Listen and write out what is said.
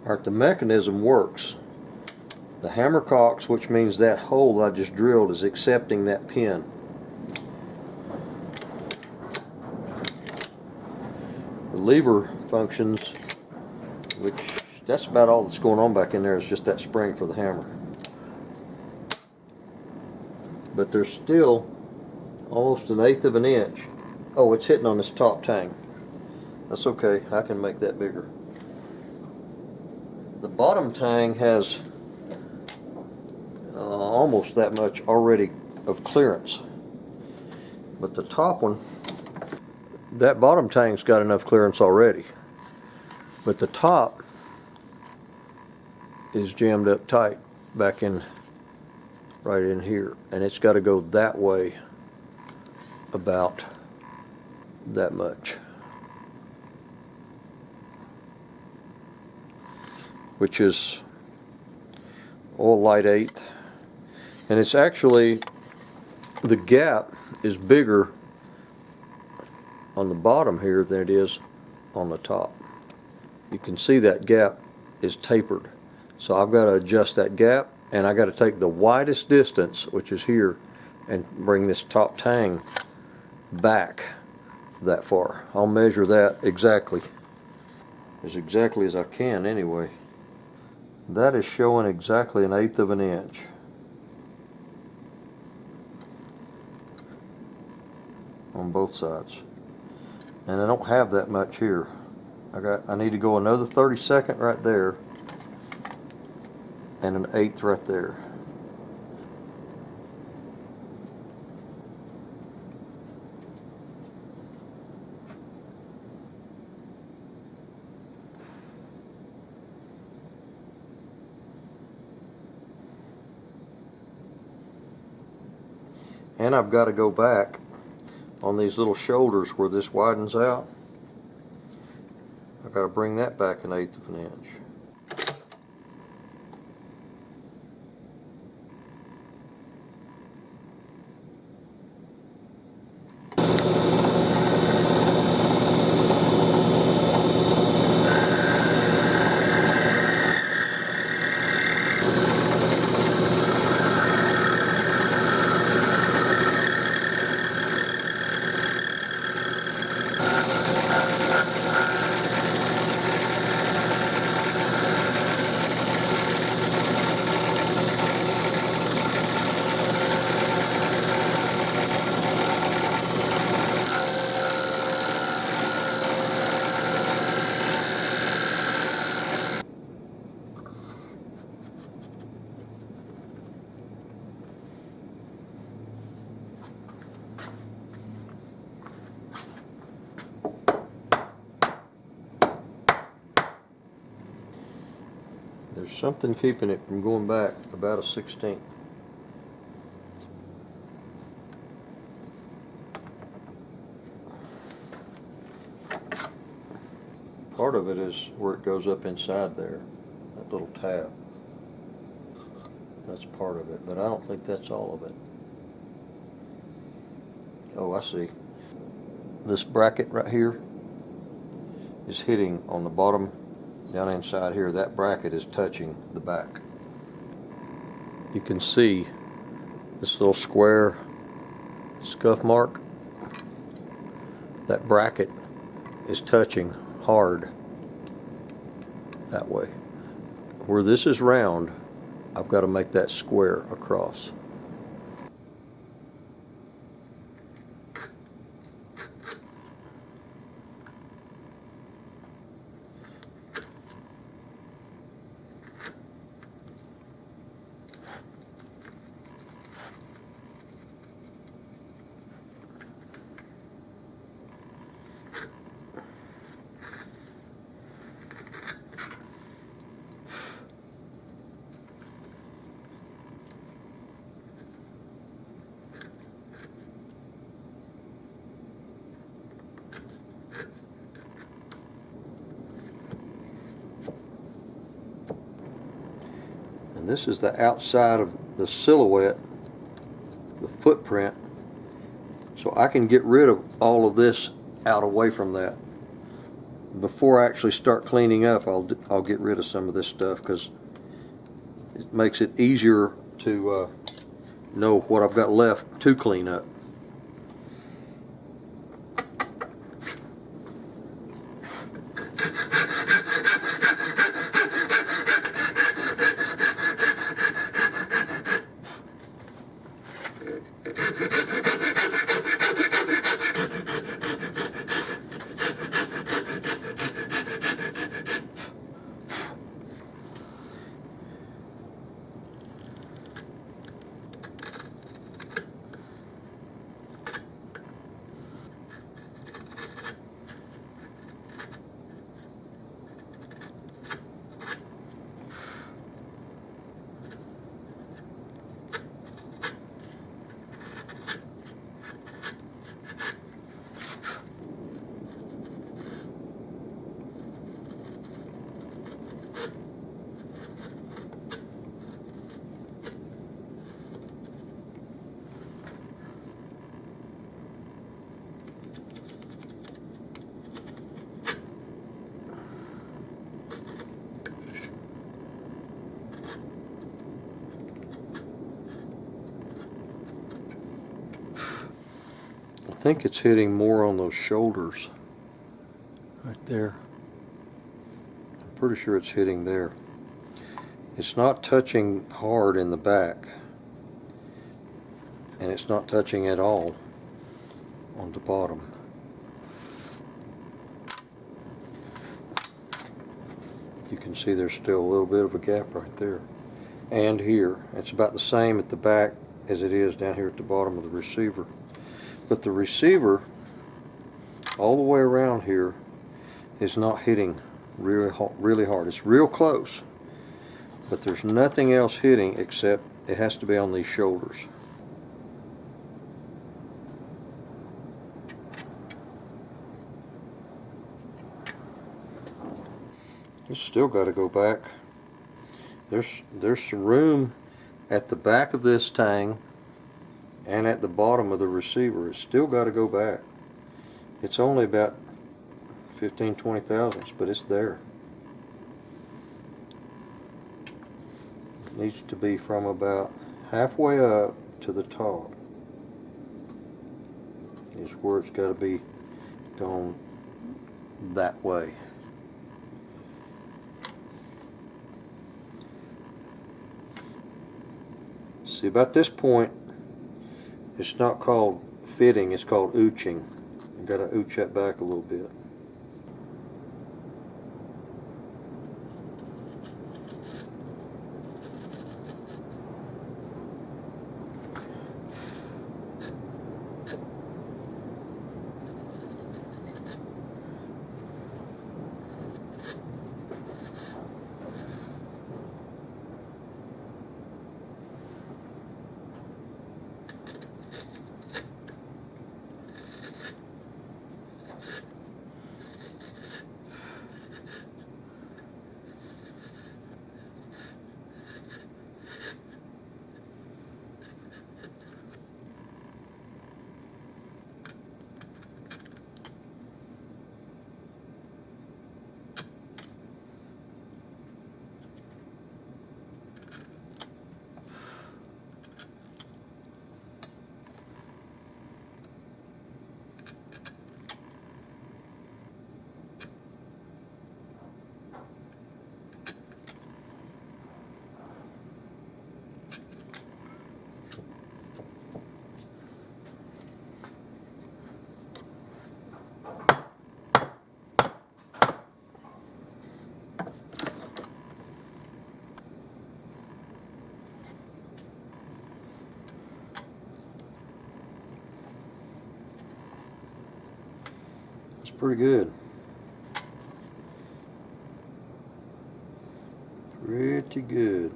Alright, the mechanism works. The hammer cocks, which means that hole I just drilled is accepting that pin. The lever functions, which that's about all that's going on back in there, is just that spring for the hammer. But there's still almost 1/8 of an inch. Oh, it's hitting on this top tang. That's okay, I can make that bigger. The bottom tang has almost that much already of clearance, but the top one, that bottom tang's got enough clearance already, but the top is jammed up tight back in right in here, and it's got to go that way about that much, which is a light 1/8, and it's actually, the gap is bigger on the bottom here than it is on the top. You can see that gap is tapered, so I've got to adjust that gap, and I got to take the widest distance, which is here, and bring this top tang back that far. I'll measure that exactly as I can anyway. That is showing exactly 1/8 of an inch. On both sides. And I don't have that much here. I need to go another 32nd right there and 1/8 right there. And I've got to go back on these little shoulders where this widens out. I've got to bring that back 1/8 of an inch. There's something keeping it from going back about a 1/16. Part of it is where it goes up inside there, that little tab. That's part of it, but I don't think that's all of it. Oh, I see. This bracket right here is hitting on the bottom down inside here. That bracket is touching the back. You can see this little square scuff mark. That bracket is touching hard that way. Where this is round, I've got to make that square across. And this is the outside of the silhouette, the footprint, so I can get rid of all of this out away from that. before I actually start cleaning up, I'll get rid of some of this stuff because it makes it easier to know what I've got left to clean up. I think it's hitting more on those shoulders right there. I'm pretty sure it's hitting there. It's not touching hard in the back, and it's not touching at all on the bottom. You can see there's still a little bit of a gap right there. And here, it's about the same at the back as it is down here at the bottom of the receiver. But the receiver, all the way around here, is not hitting really hard. It's real close, but there's nothing else hitting except it has to be on these shoulders. It's still got to go back. There's some room at the back of this tang and at the bottom of the receiver. It's still got to go back. It's only about 15-20 thousandths, but it's there. It needs to be from about halfway up to the top is where it's got to be going that way. See, about this point, it's not called fitting, it's called ooching. You got to ooch that back a little bit. It's pretty good. Pretty good.